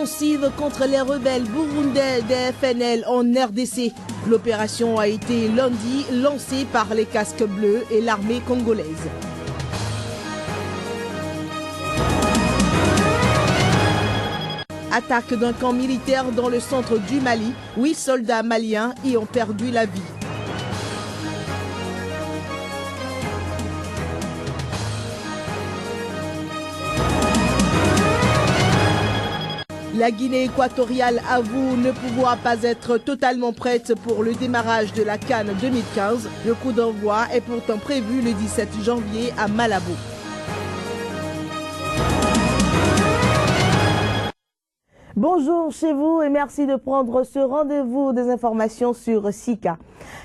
Offensive contre les rebelles burundais des FNL en RDC. L'opération a été lundi lancée par les casques bleus et l'armée congolaise. Attaque d'un camp militaire dans le centre du Mali. 8 soldats maliens y ont perdu la vie. La Guinée équatoriale avoue ne pouvoir pas être totalement prête pour le démarrage de la CAN 2015. Le coup d'envoi est pourtant prévu le 17 janvier à Malabo. Bonjour chez vous et merci de prendre ce rendez-vous des informations sur Sika.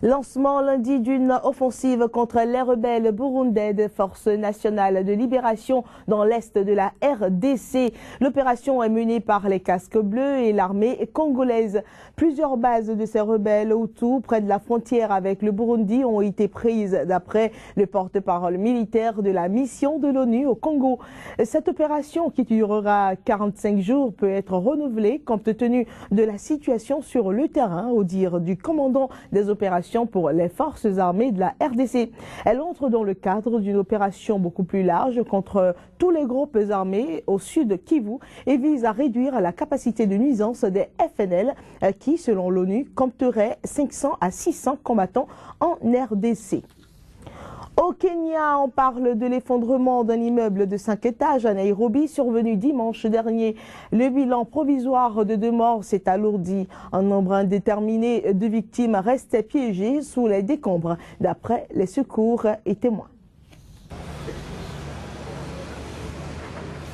Lancement lundi d'une offensive contre les rebelles burundais des Forces nationales de libération dans l'est de la RDC. L'opération est menée par les casques bleus et l'armée congolaise. Plusieurs bases de ces rebelles Hutus près de la frontière avec le Burundi ont été prises d'après le porte-parole militaire de la mission de l'ONU au Congo. Cette opération qui durera 45 jours peut être renouvelée compte tenu de la situation sur le terrain, au dire du commandant des opérations pour les forces armées de la RDC. Elle entre dans le cadre d'une opération beaucoup plus large contre tous les groupes armés au sud Kivu et vise à réduire la capacité de nuisance des FNL qui, selon l'ONU, compterait 500 à 600 combattants en RDC. Au Kenya, on parle de l'effondrement d'un immeuble de 5 étages à Nairobi survenu dimanche dernier. Le bilan provisoire de 2 morts s'est alourdi. Un nombre indéterminé de victimes restait piégées sous les décombres, d'après les secours et témoins.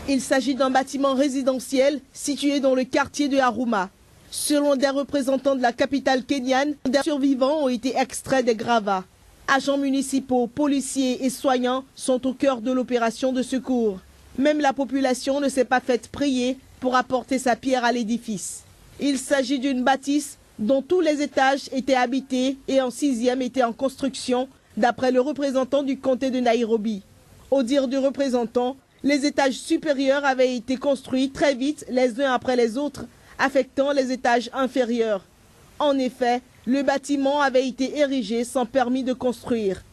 Il s'agit d'un bâtiment résidentiel situé dans le quartier de Aruma. Selon des représentants de la capitale kenyane, des survivants ont été extraits des gravats. Agents municipaux, policiers et soignants sont au cœur de l'opération de secours. Même la population ne s'est pas faite prier pour apporter sa pierre à l'édifice. Il s'agit d'une bâtisse dont tous les étages étaient habités et un 6e était en construction, d'après le représentant du comté de Nairobi. Au dire du représentant, les étages supérieurs avaient été construits très vite les uns après les autres, affectant les étages inférieurs. En effet, le bâtiment avait été érigé sans permis de construire.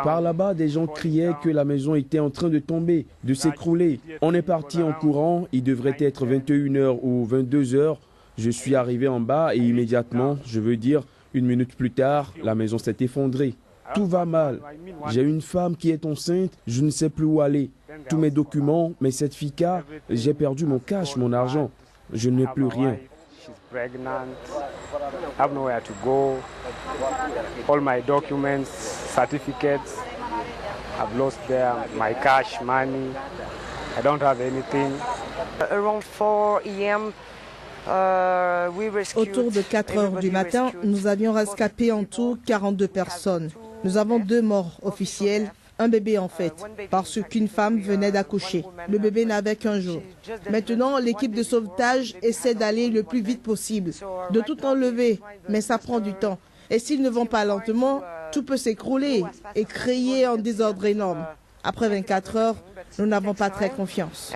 Par là-bas, des gens criaient que la maison était en train de tomber, de s'écrouler. On est parti en courant, il devrait être 21h ou 22h. Je suis arrivé en bas et immédiatement, je veux dire, 1 minute plus tard, la maison s'est effondrée. Tout va mal. J'ai une femme qui est enceinte, je ne sais plus où aller. Tous mes documents, mes certificats, j'ai perdu mon cash, mon argent. Je n'ai plus rien. Pregnant, I have nowhere to go. All my documents, certificates, I've lost them. My cash, money, I don't have anything. Around 4 a.m. Autour de 4 heures du matin, nous avions rescapé en tout 42 personnes. Nous avons 2 morts officiels, un bébé en fait, parce qu'une femme venait d'accoucher. Le bébé n'avait qu'1 jour. Maintenant, l'équipe de sauvetage essaie d'aller le plus vite possible, de tout enlever, mais ça prend du temps. Et s'ils ne vont pas lentement, tout peut s'écrouler et créer un désordre énorme. Après 24 heures, nous n'avons pas très confiance.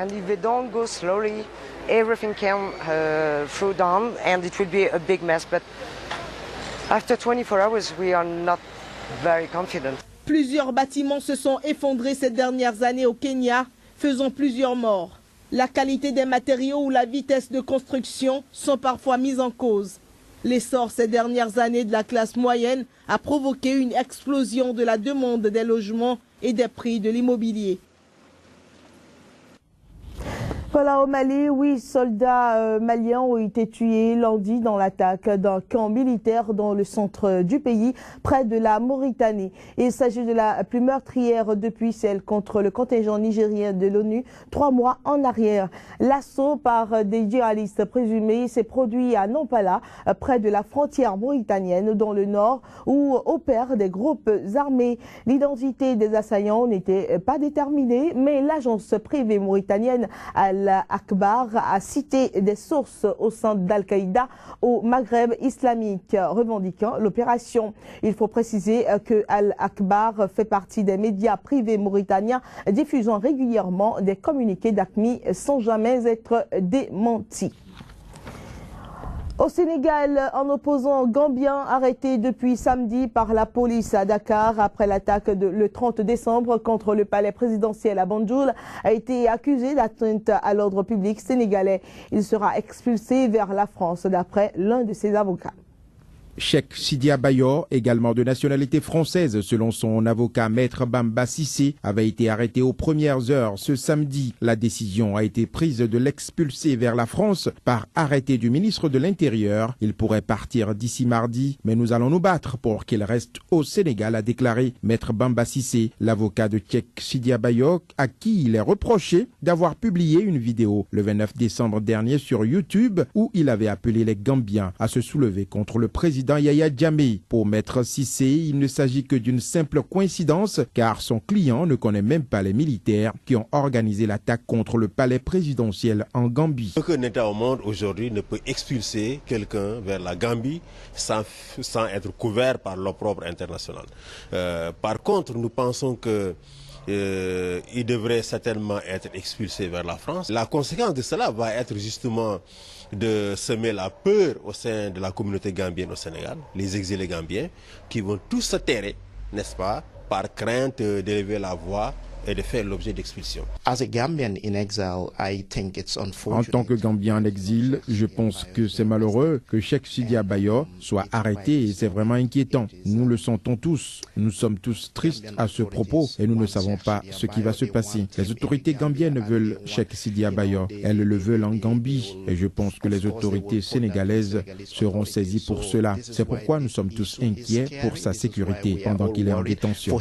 Plusieurs bâtiments se sont effondrés ces dernières années au Kenya, faisant plusieurs morts. La qualité des matériaux ou la vitesse de construction sont parfois mises en cause. L'essor ces dernières années de la classe moyenne a provoqué une explosion de la demande des logements et des prix de l'immobilier. Voilà, au Mali, 8 soldats maliens ont été tués lundi dans l'attaque d'un camp militaire dans le centre du pays, près de la Mauritanie. Il s'agit de la plus meurtrière depuis celle contre le contingent nigérien de l'ONU 3 mois en arrière. L'assaut par des djihadistes présumés s'est produit à Nampala, près de la frontière mauritanienne, dans le nord, où opèrent des groupes armés. L'identité des assaillants n'était pas déterminée, mais l'agence privée mauritanienne a al-Akbar a cité des sources au sein d'Al-Qaïda au Maghreb islamique revendiquant l'opération. Il faut préciser que al-Akbar fait partie des médias privés mauritaniens diffusant régulièrement des communiqués d'AQMI sans jamais être démentis. Au Sénégal, un opposant gambien arrêté depuis samedi par la police à Dakar après l'attaque le 30 décembre contre le palais présidentiel à Banjul a été accusé d'atteinte à l'ordre public sénégalais. Il sera expulsé vers la France d'après l'un de ses avocats. Cheikh Sidia Bayor, également de nationalité française selon son avocat Maître Bamba Cissé, avait été arrêté aux premières heures ce samedi. La décision a été prise de l'expulser vers la France par arrêté du ministre de l'Intérieur. Il pourrait partir d'ici mardi, mais nous allons nous battre pour qu'il reste au Sénégal, a déclaré Maître Bamba Cissé, l'avocat de Cheikh Sidia Bayor, à qui il est reproché d'avoir publié une vidéo le 29 décembre dernier sur YouTube où il avait appelé les Gambiens à se soulever contre le président Yaya Jammeh. Pour Maître Cissé, il ne s'agit que d'une simple coïncidence car son client ne connaît même pas les militaires qui ont organisé l'attaque contre le palais présidentiel en Gambie. Aucun État au monde aujourd'hui ne peut expulser quelqu'un vers la Gambie sans être couvert par l'opprobre international. Par contre, nous pensons que il devrait certainement être expulsé vers la France. La conséquence de cela va être justement de semer la peur au sein de la communauté gambienne au Sénégal, les exilés gambiens, qui vont tous se terrer, n'est-ce pas, par crainte d'élever la voix et de faire l'objet d'expulsion. En tant que Gambien en exil, je pense que c'est malheureux que Cheikh Sidia Bayor soit arrêté et c'est vraiment inquiétant. Nous le sentons tous. Nous sommes tous tristes à ce propos et nous ne savons pas ce qui va se passer. Les autorités gambiennes veulent Cheikh Sidia Bayor. Elles le veulent en Gambie et je pense que les autorités sénégalaises seront saisies pour cela. C'est pourquoi nous sommes tous inquiets pour sa sécurité pendant qu'il est en détention.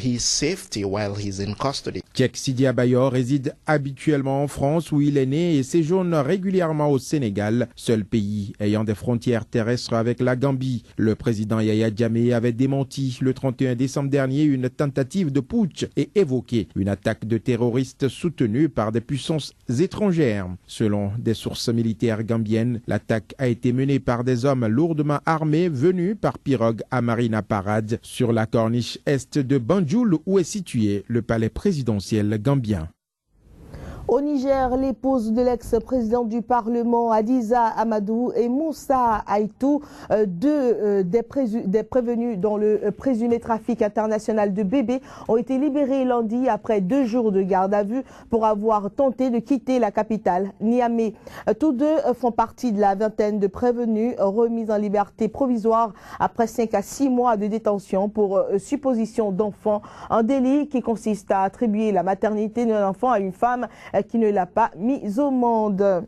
Cheikh Sidia Bayor réside habituellement en France où il est né et séjourne régulièrement au Sénégal, seul pays ayant des frontières terrestres avec la Gambie. Le président Yaya Jammeh avait démenti le 31 décembre dernier une tentative de putsch et évoqué une attaque de terroristes soutenue par des puissances étrangères. Selon des sources militaires gambiennes, l'attaque a été menée par des hommes lourdement armés venus par pirogue à Marina Parade sur la corniche est de Banjul où est situé le palais présidentiel gambien. Au Niger, l'épouse de l'ex-président du Parlement, Hadiza Amadou, et Moussa Aïtou, des prévenus dans le présumé trafic international de bébés, ont été libérés lundi après 2 jours de garde à vue pour avoir tenté de quitter la capitale, Niamey. Tous deux font partie de la vingtaine de prévenus remis en liberté provisoire après 5 à 6 mois de détention pour supposition d'enfant, un délit qui consiste à attribuer la maternité d'un enfant à une femme qui ne l'a pas mise au monde.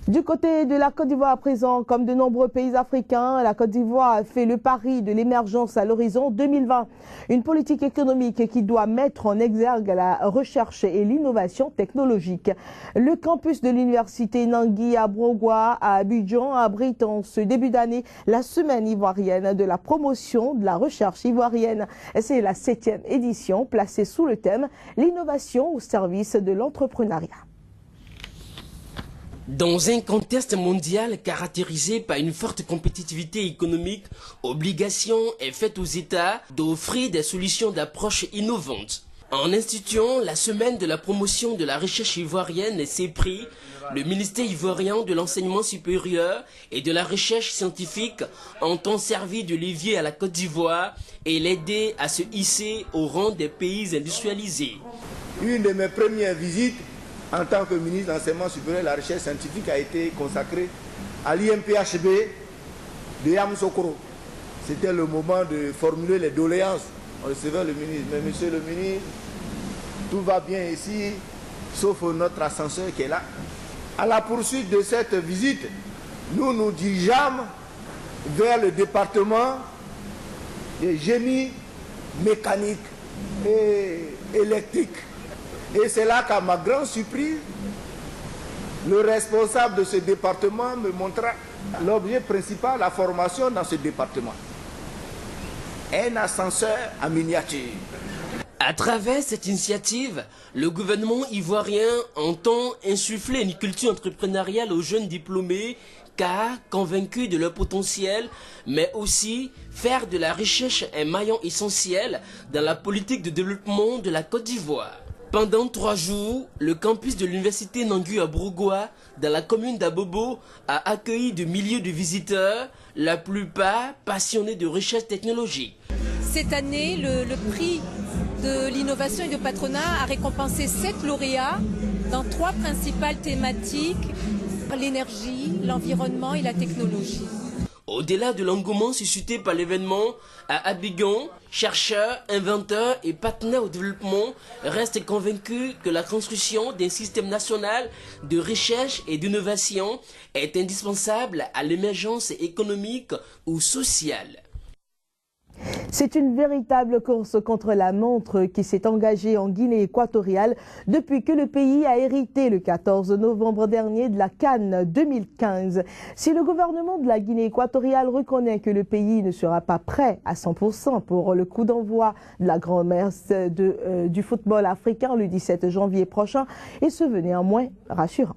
Du côté de la Côte d'Ivoire à présent, comme de nombreux pays africains, la Côte d'Ivoire fait le pari de l'émergence à l'horizon 2020. Une politique économique qui doit mettre en exergue la recherche et l'innovation technologique. Le campus de l'université Nangui à Brogua à Abidjan abrite en ce début d'année la semaine ivoirienne de la promotion de la recherche ivoirienne. C'est la 7e édition placée sous le thème « L'innovation au service de l'entrepreneuriat ». Dans un contexte mondial caractérisé par une forte compétitivité économique, obligation est faite aux États d'offrir des solutions d'approche innovantes. En instituant la semaine de la promotion de la recherche ivoirienne CEPRI, le ministère ivoirien de l'enseignement supérieur et de la recherche scientifique entend servir de levier à la Côte d'Ivoire et l'aider à se hisser au rang des pays industrialisés. Une de mes premières visites en tant que ministre de l'Enseignement supérieur et de la Recherche scientifique a été consacrée à l'IMPHB de Yamoussoukro. C'était le moment de formuler les doléances. On recevait le ministre. Mais monsieur le ministre, tout va bien ici, sauf notre ascenseur qui est là. À la poursuite de cette visite, nous nous dirigeâmes vers le département des génies mécaniques et électriques. Et c'est là qu'à ma grande surprise, le responsable de ce département me montra l'objet principal, la formation dans ce département. Un ascenseur en miniature. À travers cette initiative, le gouvernement ivoirien entend insuffler une culture entrepreneuriale aux jeunes diplômés car convaincus de leur potentiel, mais aussi faire de la recherche un maillon essentiel dans la politique de développement de la Côte d'Ivoire. Pendant 3 jours, le campus de l'université Nangu à Bourgois, dans la commune d'Abobo, a accueilli de milliers de visiteurs, la plupart passionnés de recherche technologique. Cette année, le prix de l'innovation et du patronat a récompensé 7 lauréats dans 3 principales thématiques, l'énergie, l'environnement et la technologie. Au-delà de l'engouement suscité par l'événement, à Abidjan, chercheurs, inventeurs et partenaires au développement restent convaincus que la construction d'un système national de recherche et d'innovation est indispensable à l'émergence économique ou sociale. C'est une véritable course contre la montre qui s'est engagée en Guinée équatoriale depuis que le pays a hérité le 14 novembre dernier de la CAN 2015. Si le gouvernement de la Guinée équatoriale reconnaît que le pays ne sera pas prêt à 100% pour le coup d'envoi de la grande messe du football africain le 17 janvier prochain, il se veut néanmoins rassurant.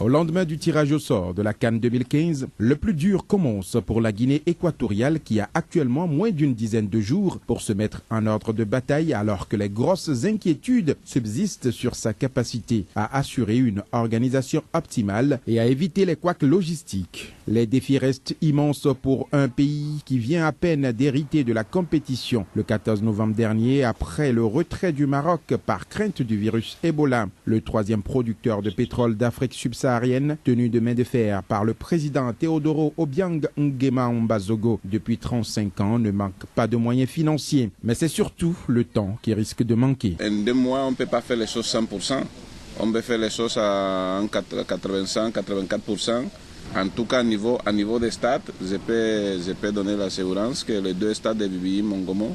Au lendemain du tirage au sort de la CAN 2015, le plus dur commence pour la Guinée équatoriale qui a actuellement moins d'une dizaine de jours pour se mettre en ordre de bataille alors que les grosses inquiétudes subsistent sur sa capacité à assurer une organisation optimale et à éviter les couacs logistiques. Les défis restent immenses pour un pays qui vient à peine d'hériter de la compétition le 14 novembre dernier après le retrait du Maroc par crainte du virus Ebola. Le 3e producteur de pétrole d'Afrique subsaharienne, tenu de main de fer par le président Teodoro Obiang Nguema Mbazogo depuis 35 ans, ne manque pas de moyens financiers. Mais c'est surtout le temps qui risque de manquer. En 2 mois, on ne peut pas faire les choses 100%. On peut faire les choses à 85-84%. En tout cas, à niveau des stades, je peux donner l'assurance que les 2 stades de Bibi Mongomo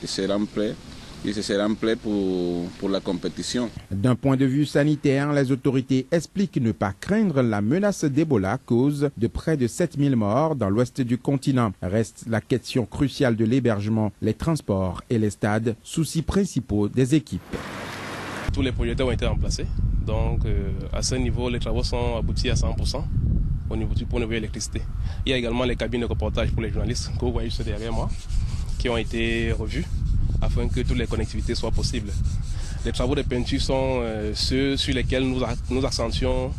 seront prêts. Ils seront prêts pour la compétition. D'un point de vue sanitaire, les autorités expliquent ne pas craindre la menace d'Ebola, cause de près de 7000 morts dans l'ouest du continent. Reste la question cruciale de l'hébergement, les transports et les stades, soucis principaux des équipes. Tous les projecteurs ont été remplacés, donc à ce niveau, les travaux sont aboutis à 100% au niveau de l'électricité. Il y a également les cabines de reportage pour les journalistes, que vous voyez juste derrière moi, qui ont été revues, afin que toutes les connectivités soient possibles. Les travaux de peinture sont ceux sur lesquels nous accentuons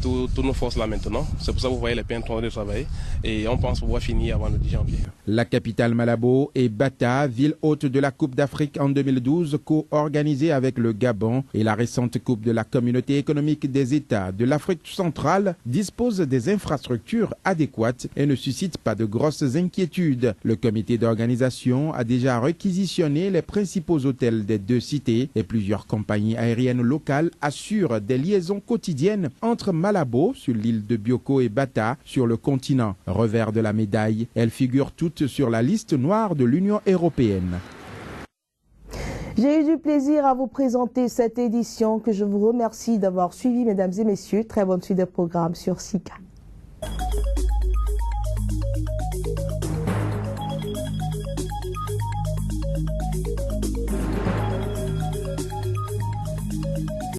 toutes nos forces là maintenant. C'est pour ça que vous voyez les peintres en train de travailler et on pense pouvoir finir avant le 10 janvier. La capitale Malabo et Bata, ville hôte de la Coupe d'Afrique en 2012, co-organisée avec le Gabon et la récente Coupe de la Communauté économique des États de l'Afrique centrale, disposent des infrastructures adéquates et ne suscitent pas de grosses inquiétudes. Le comité d'organisation a déjà réquisitionné les principaux hôtels des 2 cités et plusieurs compagnies aériennes locales assurent des liaisons quotidiennes entre Malabo sur l'île de Bioko et Bata sur le continent. Revers de la médaille, elles figurent toutes sur la liste noire de l'Union européenne. J'ai eu du plaisir à vous présenter cette édition que je vous remercie d'avoir suivi, mesdames et messieurs. Très bonne suite de programme sur Sika.